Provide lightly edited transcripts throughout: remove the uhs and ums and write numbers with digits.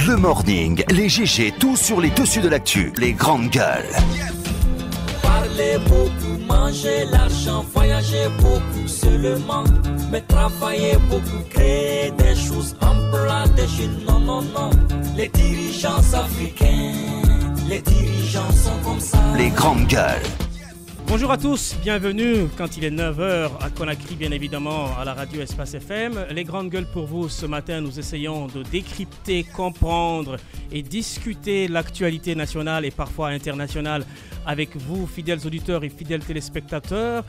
Le morning, les GG, tout sur les dessus de l'actu, les grandes gueules. Parler beaucoup, manger l'argent, voyager beaucoup seulement, mais travailler beaucoup, créer des choses, emploi des jeunes, non, non, non. Les dirigeants africains, les dirigeants sont comme ça. Les grandes gueules. Bonjour à tous, bienvenue quand il est 9h à Conakry, bien évidemment, à la radio Espace FM. Les grandes gueules pour vous, ce matin, nous essayons de décrypter, comprendre et discuter l'actualité nationale et parfois internationale avec vous, fidèles auditeurs et fidèles téléspectateurs.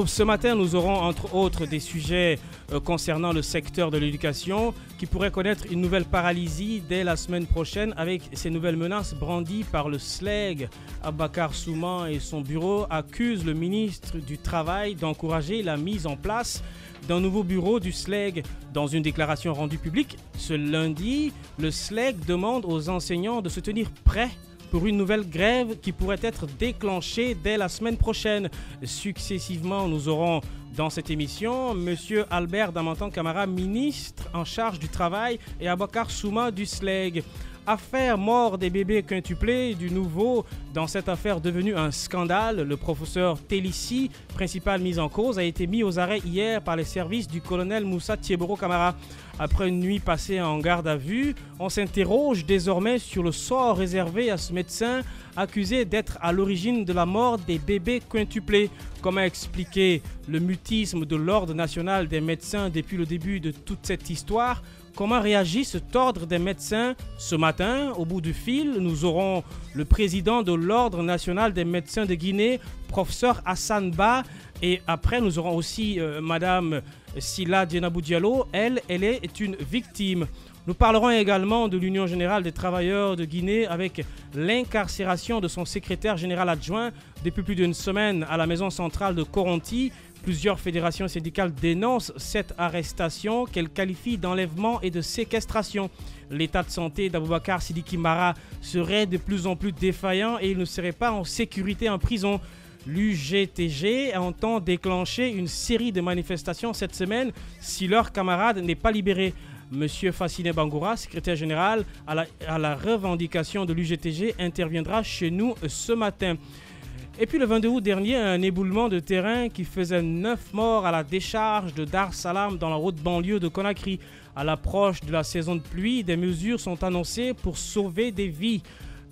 Ce matin, nous aurons entre autres des sujets concernant le secteur de l'éducation qui pourrait connaître une nouvelle paralysie dès la semaine prochaine avec ces nouvelles menaces brandies par le SLEG. Abakar Souman et son bureau accusent le ministre du Travail d'encourager la mise en place d'un nouveau bureau du SLEG. Dans une déclaration rendue publique ce lundi, le SLEG demande aux enseignants de se tenir prêts pour une nouvelle grève qui pourrait être déclenchée dès la semaine prochaine. Successivement, nous aurons dans cette émission M. Albert Damantan Camara, ministre en charge du Travail, et Abakar Souma du SLEG. Affaire mort des bébés quintuplés, du nouveau dans cette affaire devenue un scandale. Le professeur Télissi, principal mis en cause, a été mis aux arrêts hier par les services du colonel Moussa Thieboro Camara. Après une nuit passée en garde à vue, on s'interroge désormais sur le sort réservé à ce médecin accusé d'être à l'origine de la mort des bébés quintuplés. Comment expliquer le mutisme de l'Ordre national des médecins depuis le début de toute cette histoire ? Comment réagit cet ordre des médecins? Ce matin, au bout du fil, nous aurons le président de l'Ordre national des médecins de Guinée, professeur Hassan Ba. Et après, nous aurons aussi Madame Sila Dienabou Diallo. Elle est une victime. Nous parlerons également de l'Union générale des travailleurs de Guinée avec l'incarcération de son secrétaire général adjoint depuis plus d'une semaine à la maison centrale de Koronti. Plusieurs fédérations syndicales dénoncent cette arrestation qu'elles qualifient d'enlèvement et de séquestration. L'état de santé d'Aboubacar Sidiki Mara serait de plus en plus défaillant et il ne serait pas en sécurité en prison. L'UGTG entend déclencher une série de manifestations cette semaine si leur camarade n'est pas libéré. Monsieur Fassine Bangoura, secrétaire général à la revendication de l'UGTG, interviendra chez nous ce matin. Et puis le 22 août dernier, un éboulement de terrain qui faisait 9 morts à la décharge de Dar Salam dans la haute banlieue de Conakry. À l'approche de la saison de pluie, des mesures sont annoncées pour sauver des vies.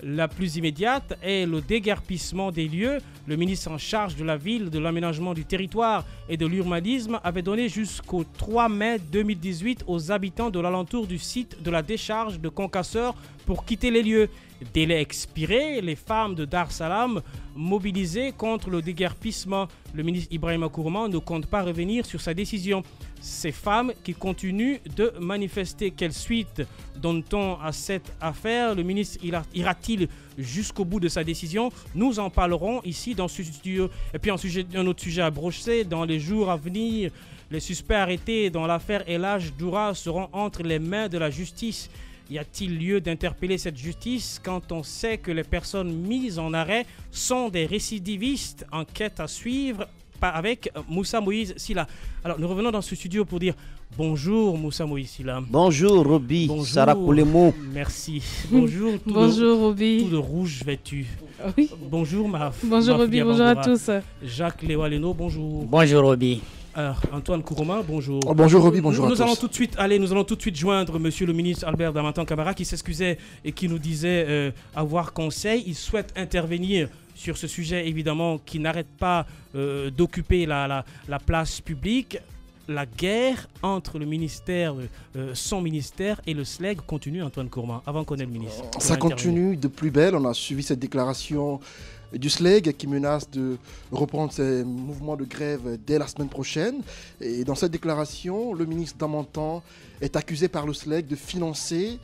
La plus immédiate est le déguerpissement des lieux. Le ministre en charge de la ville, de l'aménagement du territoire et de l'urbanisme avait donné jusqu'au 3 mai 2018 aux habitants de l'alentour du site de la décharge de Concasseur pour quitter les lieux. Délai expiré, les femmes de Dar Salam mobilisées contre le déguerpissement. Le ministre Ibrahima Kourman ne compte pas revenir sur sa décision. Ces femmes qui continuent de manifester. Quelle suite donne-t-on à cette affaire? Le ministre ira-t-il jusqu'au bout de sa décision? Nous en parlerons ici dans ce studio. Et puis un autre sujet à brocher, dans les jours à venir, les suspects arrêtés dans l'affaire El Hadj Doura seront entre les mains de la justice. Y a-t-il lieu d'interpeller cette justice quand on sait que les personnes mises en arrêt sont des récidivistes? Enquête à suivre avec Moussa Moïse Silla. Alors, nous revenons dans ce studio pour dire bonjour Moussa Moïse Silla. Bonjour Roby, bonjour. Sarah Poulemou. Merci. Bonjour. Bonjour Roby. Tout de rouge vêtu. Oui. Bonjour Bonjour Roby, bonjour à tous. Jacques Léwaleno, bonjour. Bonjour Roby. Alors, Antoine Kourouma, bonjour. Oh, bonjour Roby, bonjour à tous. Nous allons tout de suite joindre monsieur le ministre Albert Damantan Camara qui s'excusait et qui nous disait avoir conseil. Il souhaite intervenir sur ce sujet évidemment qui n'arrête pas d'occuper la place publique. La guerre entre le ministère, son ministère et le SLEG continue, Antoine Kourouma, avant qu'on ait le ministre. Ça continue de plus belle. On a suivi cette déclaration du SLEG qui menace de reprendre ses mouvements de grève dès la semaine prochaine. Et dans cette déclaration, le ministre Damantan est accusé par le SLEG de financer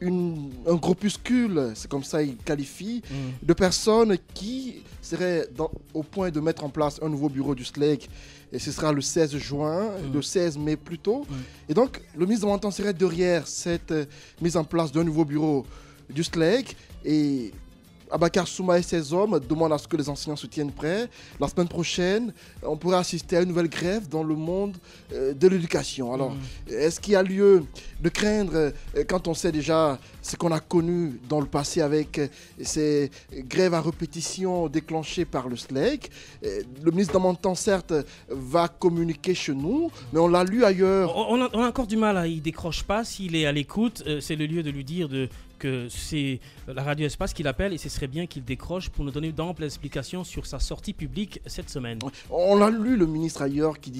un groupuscule, c'est comme ça il qualifie, de personnes qui seraient au point de mettre en place un nouveau bureau du SLEG. Et ce sera le 16 juin, le 16 mai plutôt. Et donc, le ministre Damantan serait derrière cette mise en place d'un nouveau bureau du SLEG. Et Abakar Souma et ses hommes demandent à ce que les enseignants se tiennent prêts. La semaine prochaine, on pourrait assister à une nouvelle grève dans le monde de l'éducation. Alors, est-ce qu'il y a lieu de craindre, quand on sait déjà ce qu'on a connu dans le passé avec ces grèves à répétition déclenchées par le SLEG? Le ministre Damantan, certes, va communiquer chez nous, mais on l'a lu ailleurs. On a encore du mal, il ne décroche pas. S'il est à l'écoute, c'est le lieu de lui dire que c'est la Radio Espace qui l'appelle et ce serait bien qu'il décroche pour nous donner d'amples explications sur sa sortie publique cette semaine. On a lu le ministre ailleurs qui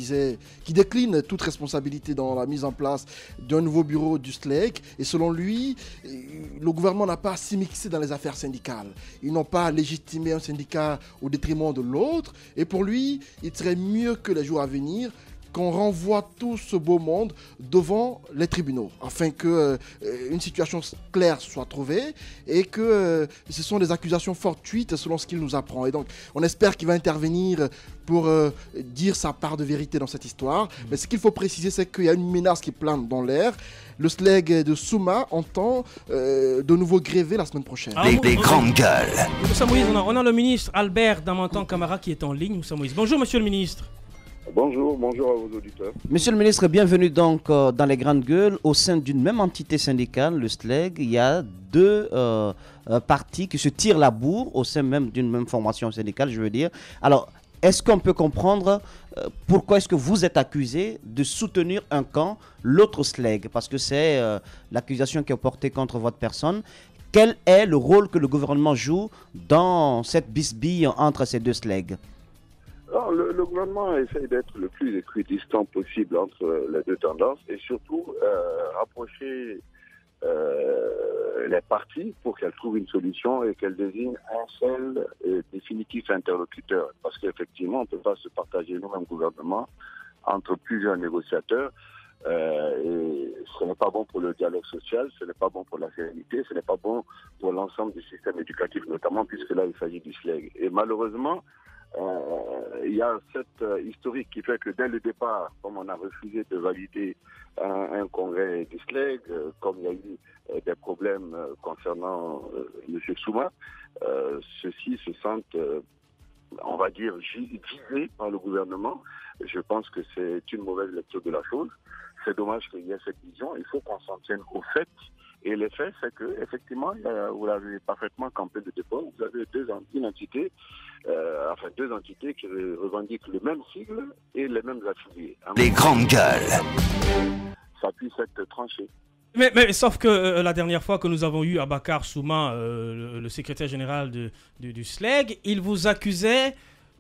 décline toute responsabilité dans la mise en place d'un nouveau bureau du SLEG et selon lui, le gouvernement n'a pas à s'y mixer dans les affaires syndicales. Ils n'ont pas à légitimer un syndicat au détriment de l'autre et pour lui, il serait mieux que les jours à venir qu'on renvoie tout ce beau monde devant les tribunaux, afin qu'une situation claire soit trouvée et que ce sont des accusations fortuites selon ce qu'il nous apprend. Et donc, on espère qu'il va intervenir pour dire sa part de vérité dans cette histoire. Mais ce qu'il faut préciser, c'est qu'il y a une menace qui plane dans l'air. Le SLEG de Souma entend de nouveau gréver la semaine prochaine. Des grandes gueules. Moussa Moïse, on a le ministre Albert Damantan Camara qui est en ligne. Moussa Moïse. Bonjour, monsieur le ministre. Bonjour à vos auditeurs. Monsieur le ministre, bienvenue donc dans les grandes gueules. Au sein d'une même entité syndicale, le SLEG, il y a deux partis qui se tirent la bourre au sein même d'une même formation syndicale, je veux dire. Alors, est-ce qu'on peut comprendre pourquoi est-ce que vous êtes accusé de soutenir un camp, l'autre SLEG? Parce que c'est l'accusation qui est portée contre votre personne. Quel est le rôle que le gouvernement joue dans cette bisbille entre ces deux SLEG? Alors, le gouvernement essaye d'être le plus équidistant possible entre les deux tendances et surtout rapprocher les parties pour qu'elles trouvent une solution et qu'elles désignent un seul et définitif interlocuteur. Parce qu'effectivement, on ne peut pas se partager nous-mêmes gouvernement entre plusieurs négociateurs. Et ce n'est pas bon pour le dialogue social, ce n'est pas bon pour la sérénité, ce n'est pas bon pour l'ensemble du système éducatif, notamment puisque là, il s'agit du SLEG. Et malheureusement, il y a cette historique qui fait que dès le départ, comme on a refusé de valider un congrès du SLEG, comme il y a eu des problèmes concernant M. Souma, ceux-ci se sentent, on va dire, visés par le gouvernement. Je pense que c'est une mauvaise lecture de la chose. C'est dommage qu'il y ait cette vision. Il faut qu'on s'en tienne aux faits. Et les faits, c'est que, effectivement, vous l'avez parfaitement campé de départ, vous avez deux entités qui revendiquent le même sigle et les mêmes affiliés. Les grandes gueules. Ça puisse être tranché. Mais sauf que la dernière fois que nous avons eu Abakar Souma, le secrétaire général du SLEG, il vous accusait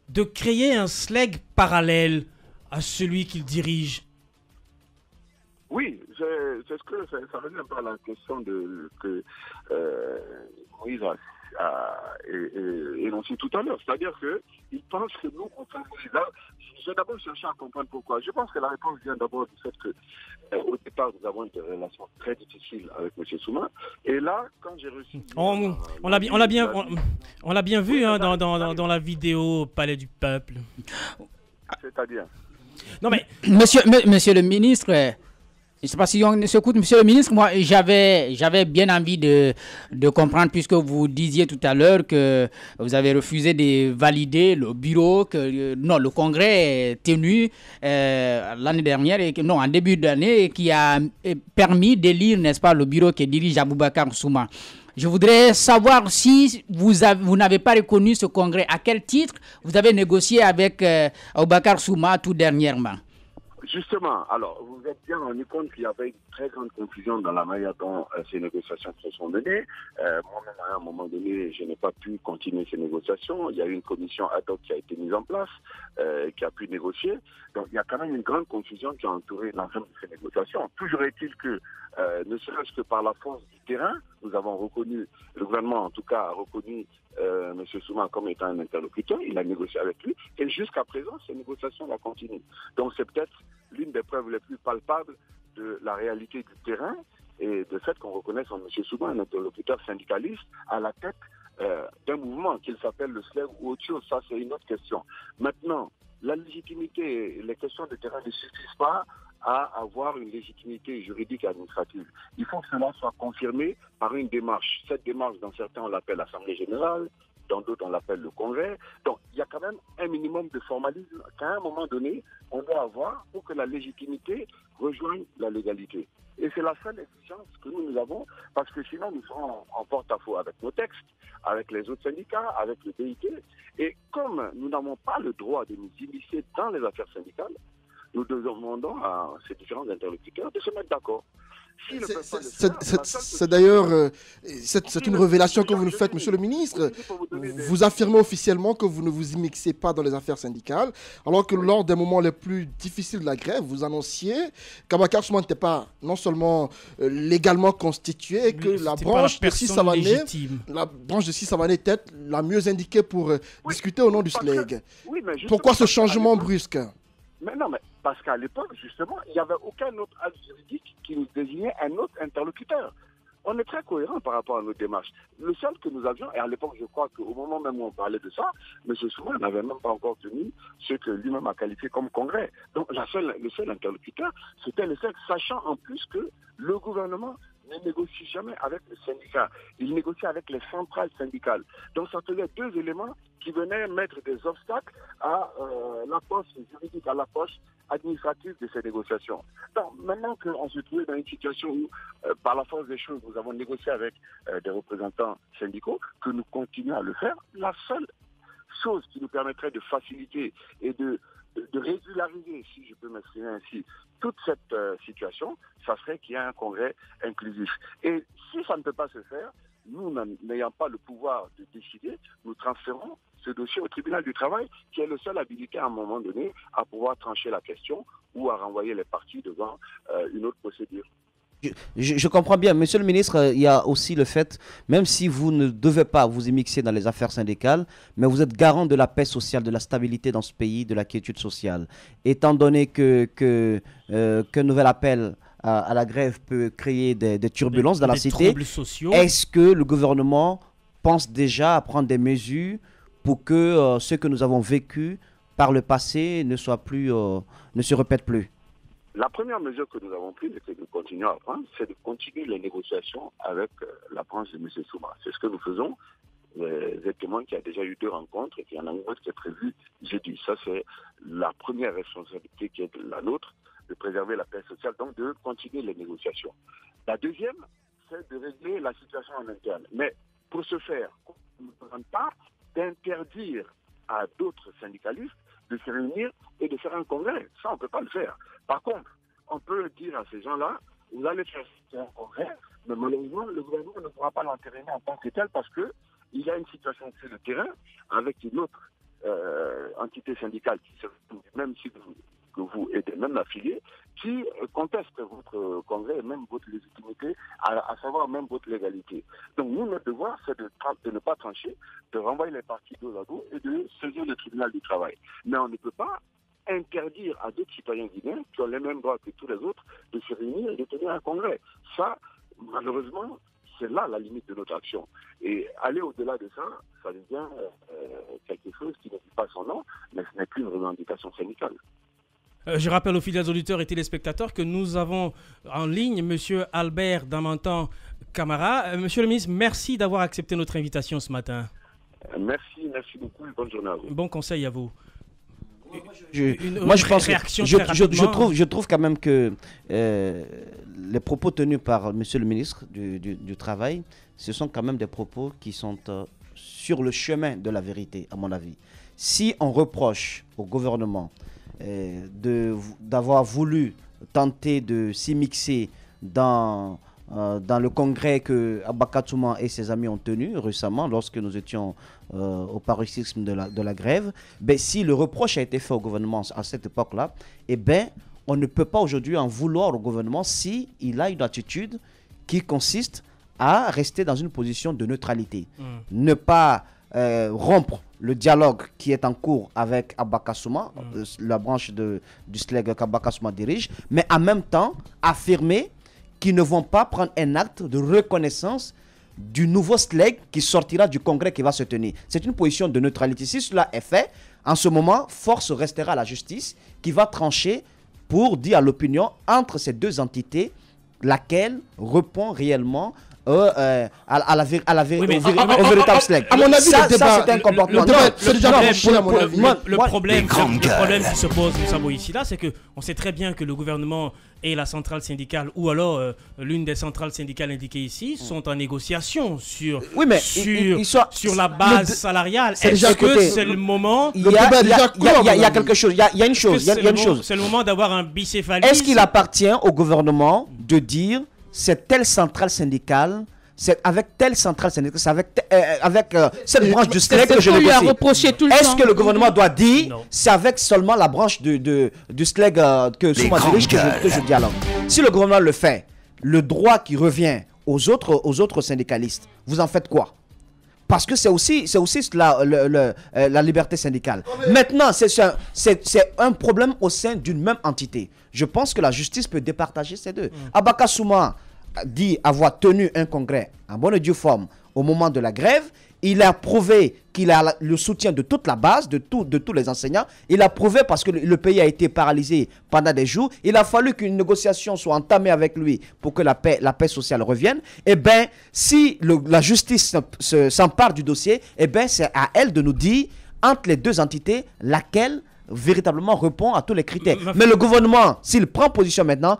de créer un SLEG parallèle à celui qu'il dirige. Oui, c'est ce que ça revient un peu à la question que Moïse a énoncé tout à l'heure. C'est-à-dire qu'il pense que nous, on favorise. J'ai d'abord cherché à comprendre pourquoi. Je pense que la réponse vient d'abord du fait qu'au départ, nous avons eu des relations très difficiles avec M. Souma. Et là, quand j'ai reçu... On l'a bien vu dans la vidéo Palais du Peuple. C'est-à-dire... Non mais... Monsieur le ministre... Je ne sais pas si on s'écoute, monsieur le ministre. Moi, j'avais bien envie de comprendre, puisque vous disiez tout à l'heure que vous avez refusé de valider le bureau, le congrès tenu l'année dernière, en début d'année, qui a permis d'élire, n'est-ce pas, le bureau qui dirige Aboubacar Souma. Je voudrais savoir si vous n'avez pas reconnu ce congrès. À quel titre vous avez négocié avec Aboubacar Souma tout dernièrement? Justement, alors, vous êtes bien rendu compte qu'il y avait une très grande confusion dans la manière dont ces négociations se sont menées. Moi-même, à un moment donné, je n'ai pas pu continuer ces négociations. Il y a eu une commission ad hoc qui a été mise en place, qui a pu négocier. Donc, il y a quand même une grande confusion qui a entouré l'ensemble de ces négociations. Toujours est-il que, ne serait-ce que par la force du terrain, nous avons reconnu, le gouvernement en tout cas a reconnu M. Souma comme étant un interlocuteur, il a négocié avec lui, et jusqu'à présent, ces négociations la continuent. Donc c'est peut-être l'une des preuves les plus palpables de la réalité du terrain et de fait qu'on reconnaisse en M. Souma un interlocuteur syndicaliste à la tête d'un mouvement qu'il s'appelle le SLEG ou autre chose, ça c'est une autre question. Maintenant, la légitimité, les questions de terrain ne suffisent pas à avoir une légitimité juridique et administrative. Il faut que cela soit confirmé par une démarche. Cette démarche, dans certains, on l'appelle l'Assemblée générale, dans d'autres, on l'appelle le Congrès. Donc, il y a quand même un minimum de formalisme qu'à un moment donné, on doit avoir pour que la légitimité rejoigne la légalité. Et c'est la seule exigence que nous avons, parce que sinon, nous serons en porte-à-faux avec nos textes, avec les autres syndicats, avec le BIT. Et comme nous n'avons pas le droit de nous immiscer dans les affaires syndicales, nous demandons à ces différents interlocuteurs de se mettre d'accord. C'est d'ailleurs c'est une révélation que vous nous faites, monsieur le ministre. Vous affirmez officiellement que vous ne vous immixez pas dans les affaires syndicales, alors que lors des moments les plus difficiles de la grève, vous annonciez qu'Abakar Souma n'était pas non seulement légalement constitué, et que la branche de Sisavané était la mieux indiquée pour discuter au nom du SLEG. Pourquoi ce changement brusque? Mais non, mais parce qu'à l'époque, justement, il n'y avait aucun autre acte juridique qui nous désignait un autre interlocuteur. On est très cohérent par rapport à nos démarches. Le seul que nous avions, et à l'époque, je crois qu'au moment même où on parlait de ça, M. Souma n'avait même pas encore tenu ce que lui-même a qualifié comme congrès. Donc, le seul interlocuteur, c'était le seul, sachant en plus que le gouvernement ne négocie jamais avec le syndicat. Il négocie avec les centrales syndicales. Donc, ça faisait deux éléments qui venaient mettre des obstacles à l'approche juridique, à l'approche administrative de ces négociations. Donc, maintenant qu'on se trouve dans une situation où, par la force des choses, nous avons négocié avec des représentants syndicaux, que nous continuons à le faire, la seule chose qui nous permettrait de faciliter et de régulariser, si je peux m'exprimer ainsi, toute cette situation, ça serait qu'il y ait un congrès inclusif. Et si ça ne peut pas se faire, nous n'ayant pas le pouvoir de décider, nous transférons ce dossier au tribunal du travail, qui est le seul habilité à un moment donné à pouvoir trancher la question ou à renvoyer les parties devant une autre procédure. Je comprends bien. Monsieur le ministre, il y a aussi le fait, même si vous ne devez pas vous immixer dans les affaires syndicales, mais vous êtes garant de la paix sociale, de la stabilité dans ce pays, de la quiétude sociale. Étant donné qu'un nouvel appel à la grève peut créer des turbulences dans la cité, est-ce que le gouvernement pense déjà à prendre des mesures pour que ce que nous avons vécu par le passé ne se répète plus? La première mesure que nous avons prise et que nous continuons à prendre, c'est de continuer les négociations avec la branche de M. Souma. C'est ce que nous faisons. Exactement, qu'il y a déjà eu 2 rencontres et qu'il y en a une autre qui est prévue jeudi. Ça, c'est la première responsabilité qui est la nôtre, de préserver la paix sociale, donc de continuer les négociations. La deuxième, c'est de régler la situation en interne. Mais pour ce faire, on ne demande pas d'interdire à d'autres syndicalistes de se réunir et de faire un congrès. Ça, on ne peut pas le faire. Par contre, on peut dire à ces gens-là, vous allez faire un congrès, mais malheureusement, le gouvernement ne pourra pas l'entériner en tant que tel parce qu'il y a une situation sur le terrain avec une autre entité syndicale qui se retrouve du même cycle que vous êtes même affilié, qui conteste votre congrès et même votre légitimité, à savoir même votre légalité. Donc nous, notre devoir, c'est de ne pas trancher, de renvoyer les parties dos à dos et de saisir le tribunal du travail. Mais on ne peut pas interdire à d'autres citoyens guinéens qui ont les mêmes droits que tous les autres de se réunir et de tenir un congrès. Ça, malheureusement, c'est là la limite de notre action. Et aller au-delà de ça, ça devient quelque chose qui ne dit pas son nom, mais ce n'est plus une revendication syndicale. Je rappelle aux fidèles auditeurs et téléspectateurs que nous avons en ligne M. Albert Damantan Camara. Monsieur le ministre, merci d'avoir accepté notre invitation ce matin. Merci beaucoup et bonne journée à vous. Bon conseil à vous. Je trouve quand même que les propos tenus par Monsieur le ministre du Travail, ce sont quand même des propos qui sont sur le chemin de la vérité, à mon avis. Si on reproche au gouvernement d'avoir voulu tenter de s'immiscer dans le congrès que Abakar Souma et ses amis ont tenu récemment lorsque nous étions au paroxysme de la grève, si le reproche a été fait au gouvernement à cette époque-là, on ne peut pas aujourd'hui en vouloir au gouvernement s'il a une attitude qui consiste à rester dans une position de neutralité. Ne pas rompre le dialogue qui est en cours avec Abakar Souma, la branche du SLEG qu'Abakar Souma dirige, mais en même temps affirmer qu'ils ne vont pas prendre un acte de reconnaissance du nouveau SLEG qui sortira du congrès qui va se tenir. C'est une position de neutralité. Si cela est fait, en ce moment, force restera à la justice qui va trancher pour dire à l'opinion, entre ces deux entités, laquelle répond réellement au véritable SLEG. À mon avis, ça, le débat, c'est un comportement. c'est déjà branché, à mon avis. Le problème qui se pose, Moussa Boïsila, c'est qu'on sait très bien que le gouvernement et la centrale syndicale, ou alors l'une des centrales syndicales indiquées ici, sont en négociation sur la base salariale. Est-ce que c'est le moment... Il y a quelque chose, il y a une chose. C'est le moment d'avoir un bicéphalisme. Est-ce qu'il appartient au gouvernement de dire c'est telle centrale syndicale, c'est avec telle centrale syndicale, c'est avec cette branche du SLEG que je négocie. Est-ce que le gouvernement doit dire c'est avec seulement la branche du SLEG que Souma dirige que je dialogue? Si le gouvernement le fait, le droit qui revient aux autres syndicalistes, vous en faites quoi? Parce que c'est aussi la liberté syndicale. Maintenant, c'est un problème au sein d'une même entité. Je pense que la justice peut départager ces deux. Abaka Souma dit avoir tenu un congrès en bonne et due forme au moment de la grève. Il a prouvé qu'il a le soutien de toute la base, de tous les enseignants. Il a prouvé parce que le pays a été paralysé pendant des jours. Il a fallu qu'une négociation soit entamée avec lui pour que la paix sociale revienne. Eh bien, si la justice s'empare du dossier, eh bien, c'est à elle de nous dire, entre les deux entités, laquelle véritablement répond à tous les critères. Mais le gouvernement, s'il prend position maintenant,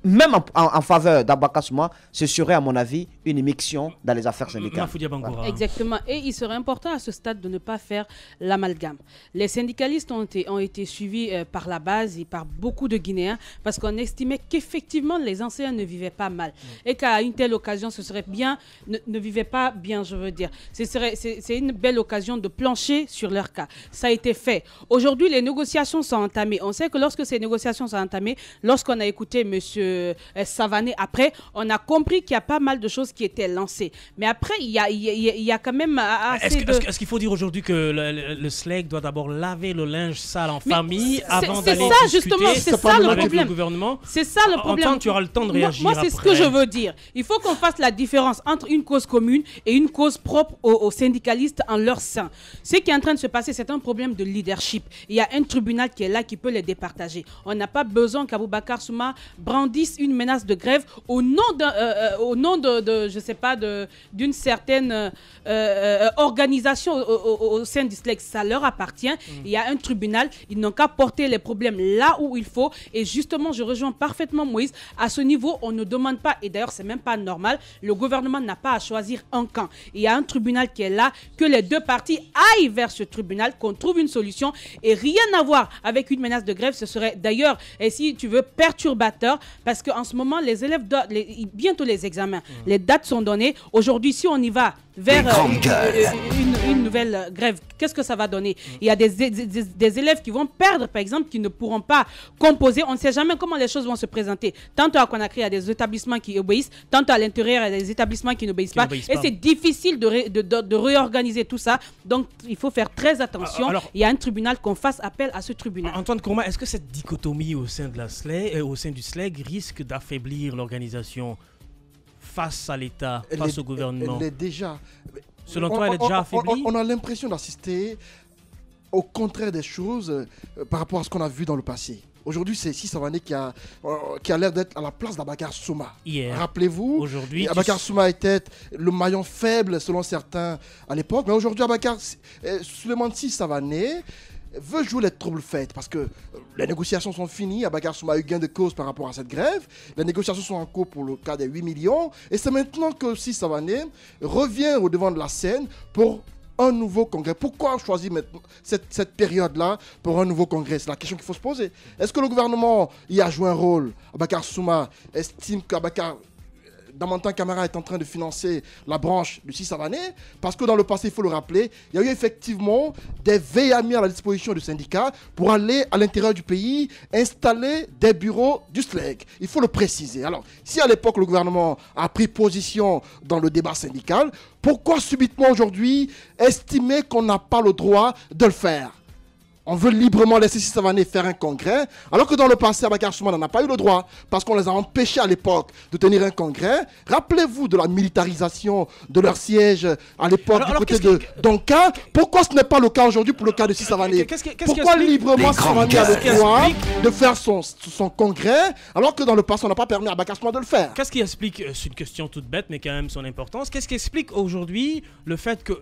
même en faveur d'Abaka Souma, ce serait à mon avis une immixtion dans les affaires syndicales. Voilà. Exactement. Et il serait important à ce stade de ne pas faire l'amalgame. Les syndicalistes ont été suivis par la base et par beaucoup de Guinéens parce qu'on estimait qu'effectivement les enseignants ne vivaient pas mal. Et qu'à une telle occasion, ce serait bien, ne vivaient pas bien, je veux dire. C'est une belle occasion de plancher sur leur cas. Ça a été fait. Aujourd'hui, les négociations sont entamées. On sait que lorsque ces négociations sont entamées, lorsqu'on a écouté M. Savané après, on a compris qu'il y a pas mal de choses qui étaient lancées. Mais après, il y a quand même assez Est-ce qu'il faut dire aujourd'hui que le SLEG doit d'abord laver le linge sale en famille avant d'aller discuter avec le gouvernement? C'est ça le problème. En temps, tu auras le temps de réagir. Moi, c'est ce que je veux dire. Il faut qu'on fasse la différence entre une cause commune et une cause propre aux syndicalistes en leur sein. Ce qui est en train de se passer, c'est un problème de leadership. Il y a un tribunal qui est là qui peut les départager. On n'a pas besoin qu'Aboubacar Souma brandisse une menace de grève au nom de je sais pas, d'une certaine organisation au sein du SLEG. Ça leur appartient. Il y a un tribunal. Ils n'ont qu'à porter les problèmes là où il faut. Et justement, je rejoins parfaitement Moïse. À ce niveau, on ne demande pas, et d'ailleurs, c'est même pas normal, le gouvernement n'a pas à choisir un camp. Il y a un tribunal qui est là, que les deux parties aillent vers ce tribunal, qu'on trouve une solution et rien à voir avec une menace de grève. Ce serait d'ailleurs, et si tu veux, perturbateur parce qu'en ce moment, les élèves bientôt les examens. Les dates sont données. Aujourd'hui, si on y va vers une nouvelle grève, qu'est-ce que ça va donner? Il y a des élèves qui vont perdre, par exemple, qui ne pourront pas composer. On ne sait jamais comment les choses vont se présenter. Tantôt à Conakry, il y a des établissements qui obéissent. Tantôt à l'intérieur, il y a des établissements qui n'obéissent pas. Et c'est difficile de réorganiser tout ça. Donc, il faut faire très attention. Il y a un tribunal, qu'on fasse appel à ce tribunal. Antoine Kourma, est-ce que cette dichotomie au sein du SLEG risque d'affaiblir l'organisation face à l'État, face au gouvernement? Elle est déjà... Selon toi, elle est déjà affaiblie? On a l'impression d'assister au contraire des choses par rapport à ce qu'on a vu dans le passé. Aujourd'hui, c'est Savané qui a l'air d'être à la place d'Abakar Souma. Rappelez-vous, aujourd'hui, Abakar Souma était le maillon faible selon certains à l'époque. Mais aujourd'hui, Souleymane Savané veut jouer les troubles faits parce que les négociations sont finies. Abakar Souma a eu gain de cause par rapport à cette grève. Les négociations sont en cours pour le cas des 8 millions. Et c'est maintenant que Savané revient au devant de la scène pour un nouveau congrès. Pourquoi choisir maintenant cette période-là pour un nouveau congrès? C'est la question qu'il faut se poser. Est-ce que le gouvernement y a joué un rôle? Abakar Souma estime qu'Abakar Damantan Camara est en train de financer la branche du Savané, parce que dans le passé, il faut le rappeler, il y a eu effectivement des veilles mis à la disposition du syndicat pour aller à l'intérieur du pays installer des bureaux du SLEG. Il faut le préciser. Alors, si à l'époque le gouvernement a pris position dans le débat syndical, pourquoi subitement aujourd'hui estimer qu'on n'a pas le droit de le faire? On veut librement laisser Sissi Savané faire un congrès, alors que dans le passé, Abakar Souma n'a pas eu le droit, parce qu'on les a empêchés à l'époque de tenir un congrès. Rappelez-vous de la militarisation de leur siège à l'époque du côté de Donka. Pourquoi ce n'est pas le cas aujourd'hui pour le cas de Sissi Savané? Pourquoi librement Sissi Savané a le droit de faire son congrès, alors que dans le passé, on n'a pas permis à Abakar Souma de le faire? Qu'est-ce qui explique, c'est une question toute bête, mais quand même son importance, qu'est-ce qui explique aujourd'hui le fait que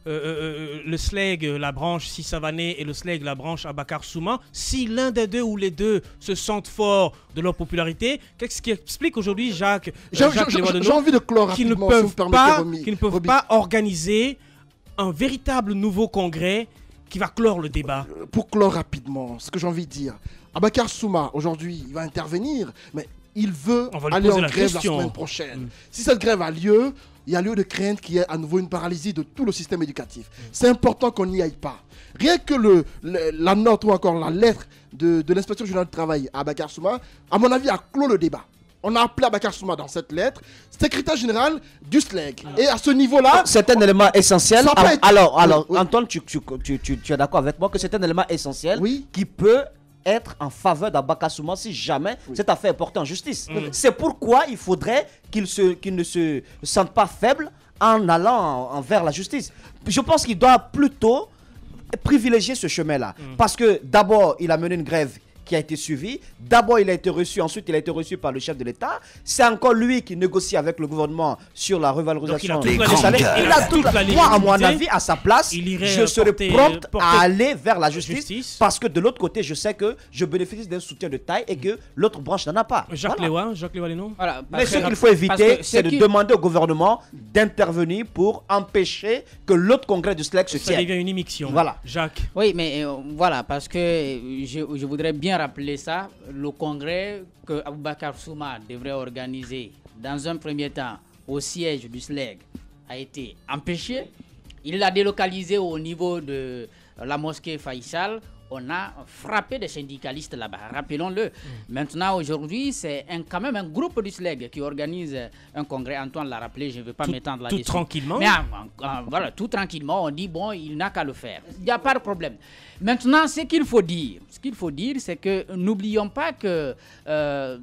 le SLEG, la branche Sissi Savané et le SLEG, la branche Abakar Souma, si l'un des deux ou les deux se sentent forts de leur popularité, qu'est-ce qui explique aujourd'hui Jacques j'ai envie de clore qu'ils ne peuvent pas organiser un véritable nouveau congrès qui va clore le débat? Pour clore rapidement, ce que j'ai envie de dire, Abakar Souma, aujourd'hui, il va intervenir, mais il veut aller en grève la semaine prochaine. Si cette grève a lieu, il y a lieu de craindre qu'il y ait à nouveau une paralysie de tout le système éducatif. C'est important qu'on n'y aille pas. Rien que la note ou encore la lettre de l'inspection générale du travail à Abakar Souma, à mon avis, a clos le débat. On a appelé Abakar Souma dans cette lettre secrétaire général du SLEG. Et à ce niveau-là... C'est un élément essentiel. Alors, oui. Antoine, tu es d'accord avec moi que c'est un élément essentiel qui peut être en faveur d'Abakar Souma si jamais cette affaire est portée en justice. C'est pourquoi il faudrait qu'il ne se sente pas faible en allant vers la justice. Je pense qu'il doit plutôt privilégier ce chemin-là. Parce que d'abord, il a mené une grève qui a été suivi. D'abord, il a été reçu, ensuite, il a été reçu par le chef de l'État. C'est encore lui qui négocie avec le gouvernement sur la revalorisation des salaires. Il a toute la légitimité. Moi, à mon avis, à sa place, je serais prompt à aller vers la justice parce que de l'autre côté, je sais que je bénéficie d'un soutien de taille et que l'autre branche n'en a pas. Jacques Léwa, les noms. Voilà, mais ce qu'il faut éviter, c'est de demander au gouvernement d'intervenir pour empêcher que l'autre congrès du SLEG se tienne. Ça devient une immixtion. Voilà. Jacques. Oui, mais voilà, parce que je voudrais bien rappeler ça, le congrès que Abakar Souma devrait organiser dans un premier temps au siège du SLEG a été empêché. Il l'a délocalisé au niveau de la mosquée Faïsal. On a frappé des syndicalistes là-bas, rappelons-le. Maintenant, aujourd'hui, c'est quand même un groupe du SLEG qui organise un congrès. Antoine l'a rappelé, je ne veux pas m'étendre là-dessus. Tout tranquillement. Mais voilà, tout tranquillement, on dit, bon, il n'a qu'à le faire. Il n'y a pas de problème. Maintenant, ce qu'il faut dire, c'est que n'oublions pas que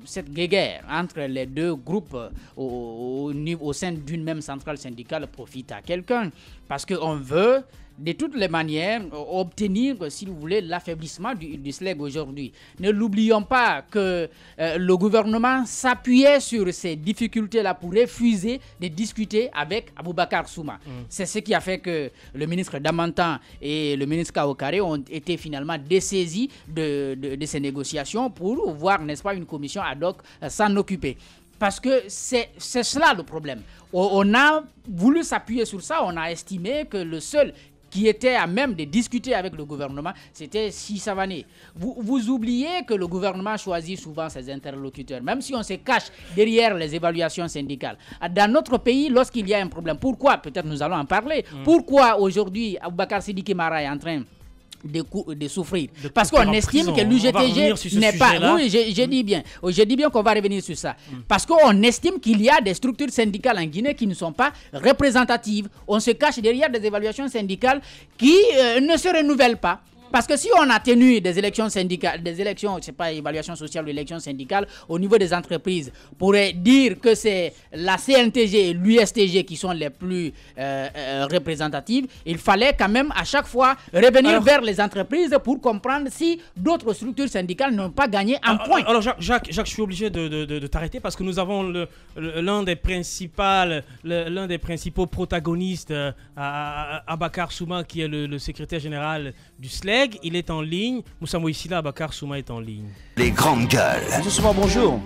cette guéguerre entre les deux groupes au sein d'une même centrale syndicale profite à quelqu'un. Parce qu'on veut, de toutes les manières, obtenir, si vous voulez, l'affaiblissement du SLEG aujourd'hui. Ne l'oublions pas que le gouvernement s'appuyait sur ces difficultés-là pour refuser de discuter avec Aboubacar Souma. C'est ce qui a fait que le ministre Damantan et le ministre Kaokare ont été finalement dessaisis de ces négociations pour voir, n'est-ce pas, une commission ad hoc s'en occuper. Parce que c'est cela le problème. On a voulu s'appuyer sur ça, on a estimé que le seul qui était à même de discuter avec le gouvernement, c'était Sissi Savané. Vous oubliez que le gouvernement choisit souvent ses interlocuteurs, même si on se cache derrière les évaluations syndicales. Dans notre pays, lorsqu'il y a un problème, pourquoi, peut-être nous allons en parler, pourquoi aujourd'hui Aboubacar Sidiki Mara est en train de souffrir, parce qu'on estime que l'UGTG n'est pas... Oui, je dis bien qu'on va revenir sur ça. Parce qu'on estime qu'il y a des structures syndicales en Guinée qui ne sont pas représentatives. On se cache derrière des évaluations syndicales qui ne se renouvellent pas. Parce que si on a tenu des élections syndicales, je sais pas, évaluation sociale ou élections syndicales au niveau des entreprises, pourrait dire que c'est la CNTG et l'USTG qui sont les plus représentatives, il fallait quand même à chaque fois revenir vers les entreprises pour comprendre si d'autres structures syndicales n'ont pas gagné un point. Alors Jacques, je suis obligé de t'arrêter parce que nous avons l'un des principaux protagonistes, Abakar Souma, qui est le secrétaire général du SLEG. Il est en ligne. Moussa Moïsila, Abakar Souma est en ligne. Les grandes gueules. Monsieur Souma, bonjour.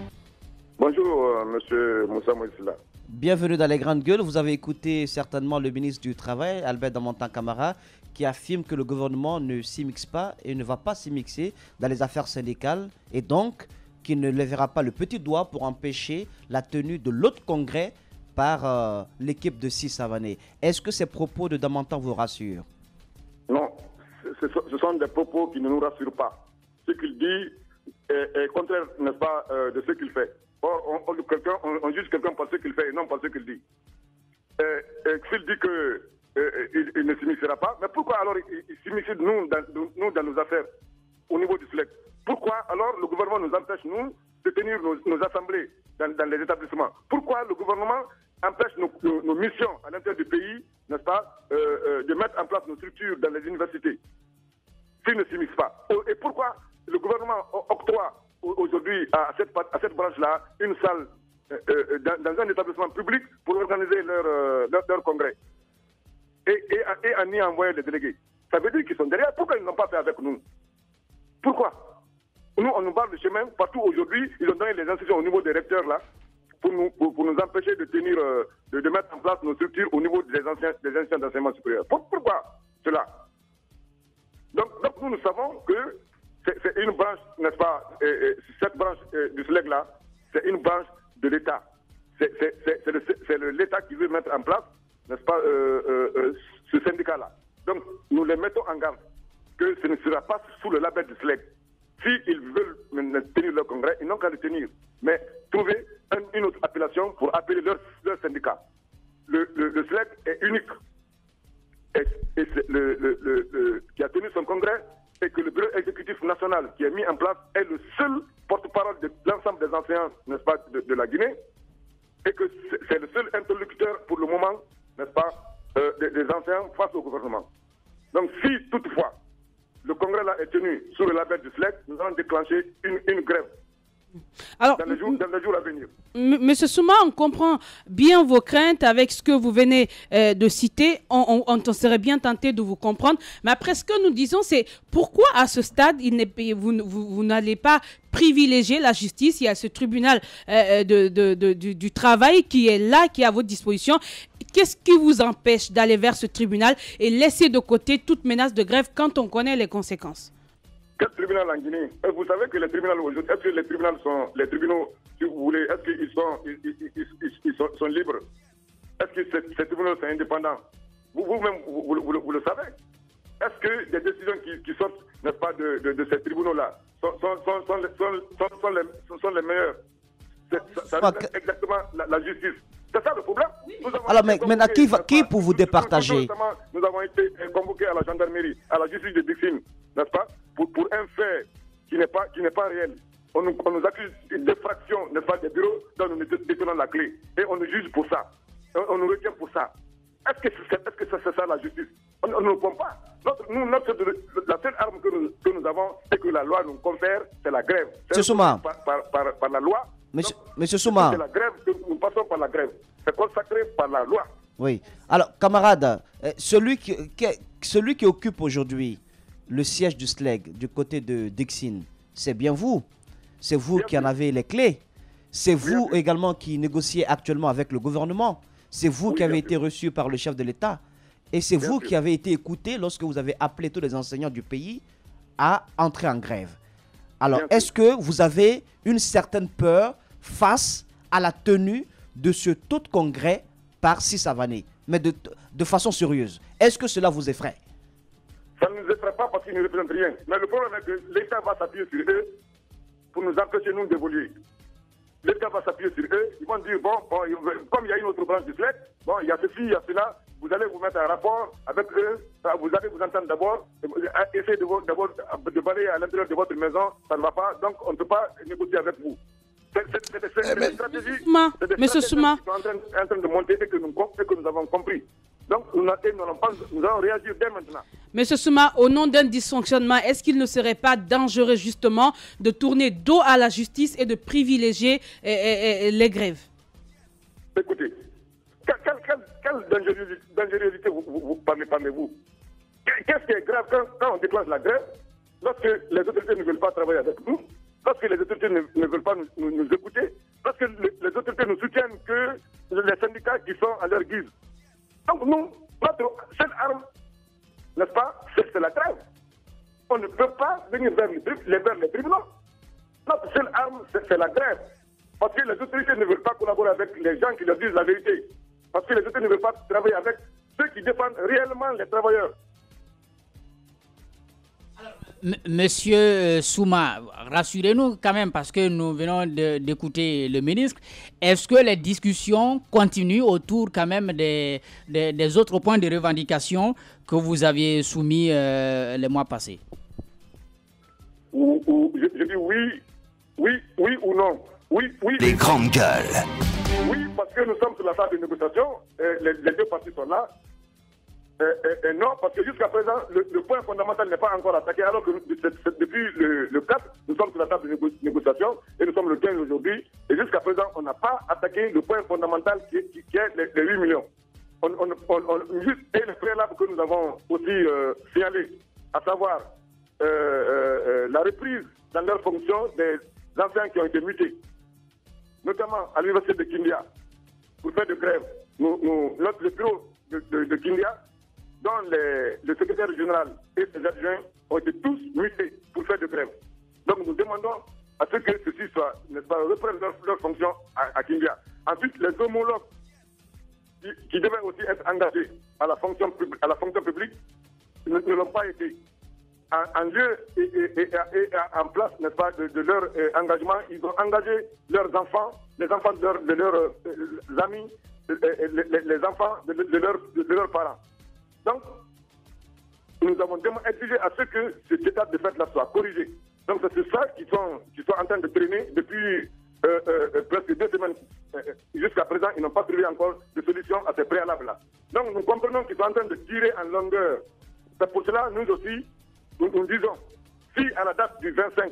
Bonjour, monsieur Moussa Moïsila. Bienvenue dans les grandes gueules. Vous avez écouté certainement le ministre du Travail, Albert Damantan Camara, qui affirme que le gouvernement ne s'immixe pas et ne va pas s'immiscer dans les affaires syndicales et donc qu'il ne lèvera pas le petit doigt pour empêcher la tenue de l'autre congrès par l'équipe de Sissi Savané. Est-ce que ces propos de Damantan vous rassurent? Non. Ce sont des propos qui ne nous rassurent pas. Ce qu'il dit est contraire, n'est-ce pas, de ce qu'il fait. Or, on juge quelqu'un par ce qu'il fait et non par ce qu'il dit. S'il dit que il ne s'immiscera pas. Mais pourquoi alors il s'immisce nous dans nos affaires au niveau du SLEC? Pourquoi alors le gouvernement nous empêche, nous, de tenir nos assemblées dans les établissements? Pourquoi le gouvernement empêche nos missions à l'intérieur du pays, n'est-ce pas, de mettre en place nos structures dans les universités s'ils ne s'immiscent pas? Et pourquoi le gouvernement octroie aujourd'hui à cette branche-là une salle dans un établissement public pour organiser leur congrès et en y envoyer les délégués? Ça veut dire qu'ils sont derrière. Pourquoi ils n'ont pas fait avec nous? Pourquoi? Nous, on nous barre le chemin partout aujourd'hui. Ils ont donné les instructions au niveau des recteurs là pour nous empêcher de tenir, de mettre en place nos structures au niveau des anciens d'enseignement supérieur. Pourquoi cela? Donc nous savons que c'est une branche, n'est-ce pas, cette branche du SLEG là, c'est une branche de l'État. C'est l'État qui veut mettre en place, n'est-ce pas, ce syndicat-là. Donc nous les mettons en garde que ce ne sera pas sous le label du SLEG. S'ils veulent tenir leur congrès, ils n'ont qu'à le tenir. Mais trouver une autre appellation pour appeler leur syndicat. Le SLEG est unique. Et c'est qui a tenu son congrès, et que le bureau exécutif national qui est mis en place est le seul porte-parole de l'ensemble des enseignants, n'est-ce pas, de la Guinée, et que c'est le seul interlocuteur pour le moment, n'est-ce pas, des enseignants face au gouvernement. Donc si toutefois le congrès là est tenu sous le label du SLEG, nous allons déclencher une grève. Alors, dans les jours à venir. Monsieur Souma, on comprend bien vos craintes avec ce que vous venez de citer. On serait bien tenté de vous comprendre. Mais après, ce que nous disons, c'est pourquoi à ce stade, vous n'allez pas privilégier la justice? Il y a ce tribunal du travail qui est là, qui est à votre disposition. Qu'est-ce qui vous empêche d'aller vers ce tribunal et laisser de côté toute menace de grève quand on connaît les conséquences? Quel tribunal en Guinée? Vous savez que les tribunaux aujourd'hui, est-ce que les tribunaux, si vous voulez, est-ce qu'ils sont libres? Est-ce que ces tribunaux sont indépendants? Vous-même, vous le savez. Est-ce que des décisions qui sortent, n'est-ce pas, de ces tribunaux-là sont les meilleures? Ça reflète exactement la justice. C'est ça le problème. Alors maintenant, qui pour vous départager? Nous avons été convoqués à la gendarmerie, à la justice de Dixine, n'est-ce pas, pour un fait qui n'est pas réel. On nous accuse d'effraction, n'est-ce pas, des bureaux dont nous détenons la clé. Et on nous juge pour ça. On nous retient pour ça. Est-ce que c'est ça la justice? On ne répond pas. La seule arme que nous avons et que la loi nous confère, c'est la grève. C'est Souma. Par la loi. Monsieur Souma. C'est la grève, nous passons par la grève. C'est consacré par la loi. Oui. Alors, camarade, celui qui occupe aujourd'hui le siège du SLEG du côté de Dixine, c'est bien vous. C'est vous qui en avez les clés. C'est vous également qui négociez actuellement avec le gouvernement. C'est vous qui avez été reçu par le chef de l'État. Et c'est vous qui avez été écouté lorsque vous avez appelé tous les enseignants du pays à entrer en grève. Alors, est-ce que vous avez une certaine peur face à la tenue de ce tout congrès par Sisavané, mais de façon sérieuse? Est-ce que cela vous effraie? Ça ne nous effraie pas parce qu'ils ne représentent rien. Mais le problème est que l'État va s'appuyer sur eux pour nous empêcher, nous, d'évoluer. L'État va s'appuyer sur eux. Ils vont dire, bon, comme il y a une autre branche du SLEG, bon, il y a ceci, il y a cela, vous allez vous mettre en rapport avec eux, vous allez vous entendre d'abord, essayer d'abord de balayer à l'intérieur de votre maison, ça ne va pas, donc on ne peut pas négocier avec vous. C'est des stratégies qui sont en train de monter et que nous avons compris. Donc nous allons réagir dès maintenant. Monsieur Souma, au nom d'un dysfonctionnement, est-ce qu'il ne serait pas dangereux justement de tourner dos à la justice et de privilégier les grèves? Écoutez, quelle dangerosité vous parlez-vous? Qu'est-ce qui est grave quand on déclenche la grève, lorsque les autorités ne veulent pas travailler avec nous, lorsque les autorités ne veulent pas nous écouter, lorsque les autorités nous soutiennent que les syndicats qui sont à leur guise. Donc nous, notre seule arme, n'est-ce pas, c'est la grève. On ne peut pas venir vers les tribunaux. Notre seule arme, c'est la grève. Parce que les autorités ne veulent pas collaborer avec les gens qui leur disent la vérité. Parce que les autorités ne veulent pas travailler avec ceux qui défendent réellement les travailleurs. Alors, Monsieur Souma, rassurez-nous quand même parce que nous venons d'écouter le ministre. Est-ce que les discussions continuent autour quand même des autres points de revendication que vous aviez soumis les mois passés? Je dis oui ou non. Oui. Les grandes gueules. Oui, parce que nous sommes sur la table de négociation, les deux parties sont là. Et non, parce que jusqu'à présent, le point fondamental n'est pas encore attaqué, alors que depuis le 4, nous sommes sur la table de négociation, et nous sommes le 15 aujourd'hui, et jusqu'à présent, on n'a pas attaqué le point fondamental qui est les 8 millions. Et le préalable que nous avons aussi signalé, à savoir la reprise dans leurs fonctions des enseignants qui ont été mutés, notamment à l'université de Kindia, pour faire de grève. Le bureau de Kindia, dont le secrétaire général et ses adjoints ont été tous mutés pour faire de grève. Donc nous demandons à ce que ceci soit, n'est-ce pas, reprennent leur fonction à Kindia. Ensuite, les homologues qui devaient aussi être engagés à la fonction publique ne l'ont pas été. En lieu et en place, n'est-ce pas, de leur engagement, ils ont engagé leurs enfants, les enfants de leurs amis, les enfants de leurs parents. Donc, nous avons exigé à ce que cet état de fait-là soit corrigé. Donc, c'est ça qui sont en train de traîner depuis presque 2 semaines. Jusqu'à présent, ils n'ont pas trouvé encore de solution à ces préalables-là. Donc, nous comprenons qu'ils sont en train de tirer en longueur. C'est pour cela, nous aussi, nous disons, si à la date du 25,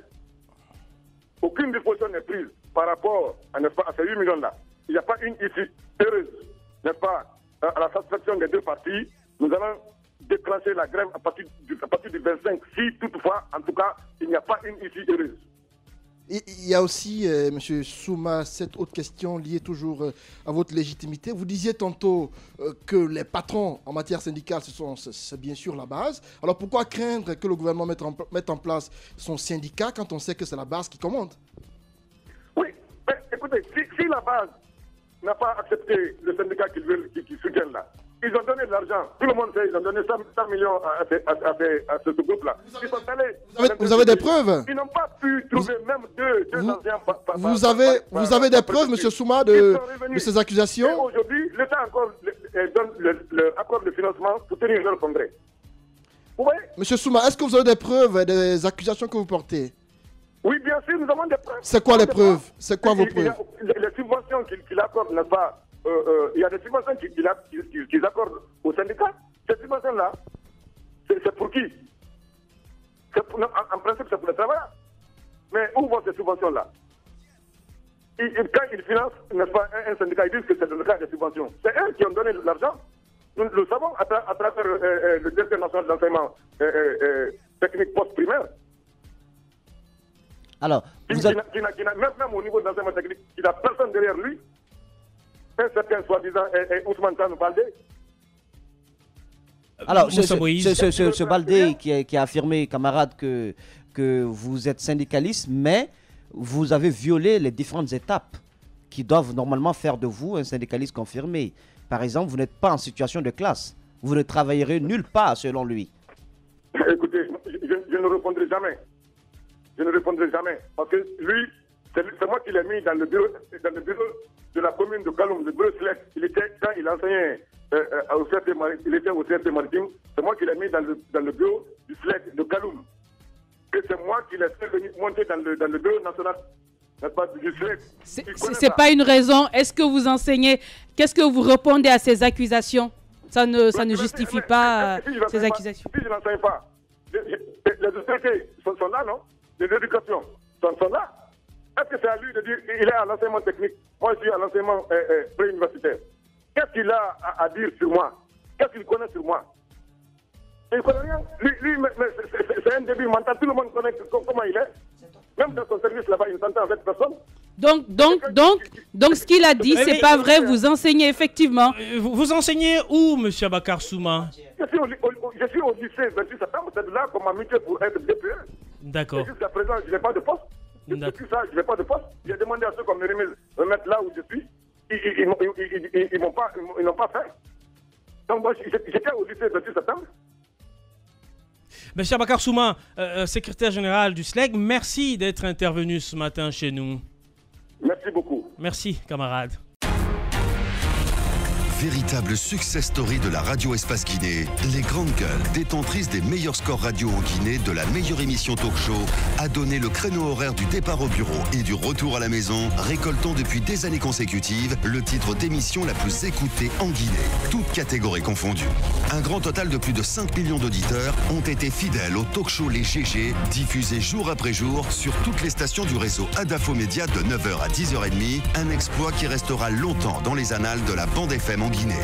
aucune disposition n'est prise par rapport à ces 8 millions-là, il n'y a pas une issue heureuse, n'est-ce pas, à la satisfaction des deux parties, nous allons déclencher la grève à partir du 25, si toutefois, en tout cas, il n'y a pas une issue heureuse. Il y a aussi, M. Souma, cette autre question liée toujours à votre légitimité. Vous disiez tantôt que les patrons en matière syndicale, c'est bien sûr la base. Alors pourquoi craindre que le gouvernement mette en place son syndicat quand on sait que c'est la base qui commande? Oui, mais écoutez, si la base n'a pas accepté le syndicat qu'ils soutiennent là, ils ont donné de l'argent. Tout le monde sait, ils ont donné 100 millions à ce groupe-là. Vous avez des preuves? Ils n'ont pas pu trouver même deux anciens. Vous avez des preuves, M. Souma, de ces accusations? Et aujourd'hui, l'État encore accorde le financement pour tenir leur congrès. Vous voyez? M. Souma, est-ce que vous avez des preuves des accusations que vous portez? Oui, bien sûr, nous avons des preuves. C'est quoi les preuves? C'est quoi vos preuves? Les subventions qu'il accorde, n'est-ce pas? Il y a des subventions qu'ils accordent aux syndicats. Ces subventions-là, c'est pour qui? En principe, c'est pour les travailleurs. Mais où vont ces subventions-là? Quand ils financent, n'est-ce pas, un syndicat, ils disent que c'est le cas des subventions. C'est eux qui ont donné l'argent. Nous le savons à travers le directeur national d'enseignement technique post-primaire. Alors, même au niveau de l'enseignement technique, il n'a personne derrière lui. Un certain soi-disant Ousmane Tanou Baldé. Alors, ce Baldé qui a affirmé, camarade, que vous êtes syndicaliste, mais vous avez violé les différentes étapes qui doivent normalement faire de vous un syndicaliste confirmé. Par exemple, vous n'êtes pas en situation de classe. Vous ne travaillerez nulle part, selon lui. Écoutez, je ne répondrai jamais. Je ne répondrai jamais. Parce que lui, c'est moi qui l'ai mis dans le bureau de la commune de Kaloum, le bureau SLEC. Quand il enseignait au CRT maritime, il était au CRT maritime, c'est moi qui l'ai mis dans le bureau du SLEC de Kaloum. Et c'est moi qui l'ai fait venir monter dans le bureau national. Du SLEC. C'est pas une raison. Est-ce que vous enseignez? Qu'est-ce que vous répondez à ces accusations? Ça ne justifie pas ces accusations. Si je n'enseigne pas, les autorités sont là, non? Les éducations sont là. Est-ce que c'est à lui de dire qu'il est à l'enseignement technique? Moi, je suis à l'enseignement préuniversitaire. Qu'est-ce qu'il a à dire sur moi? Qu'est-ce qu'il connaît sur moi? Il ne connaît rien. Lui c'est un début mental. Tout le monde connaît comment il est. Même dans son service là-bas, il s'entend avec personne. Donc, ce qu'il a dit, c'est pas vrai. Vous enseignez effectivement. Vous enseignez où, M. Abakar Souma? Je suis au lycée 28 septembre. C'est là qu'on m'a muté pour être DPE. D'accord. Jusqu'à présent, je n'ai pas de poste. Depuis ça, je n'ai pas de poste. J'ai demandé à ceux qu'on me remette là où je suis. Ils n'ont pas fait. Donc moi, j'étais au lycée 28 septembre. Monsieur Bakar Souma, secrétaire général du SLEG, merci d'être intervenu ce matin chez nous. Merci beaucoup. Merci, camarade. Véritable success story de la radio Espace Guinée, les grandes gueules, détentrices des meilleurs scores radio en Guinée, de la meilleure émission talk show, a donné le créneau horaire du départ au bureau et du retour à la maison, récoltant depuis des années consécutives le titre d'émission la plus écoutée en Guinée, toutes catégories confondues. Un grand total de plus de 5 millions d'auditeurs ont été fidèles au talk show Les GG, diffusé jour après jour sur toutes les stations du réseau Adafo Média de 9h à 10h30, un exploit qui restera longtemps dans les annales de la bande FM en Guinée.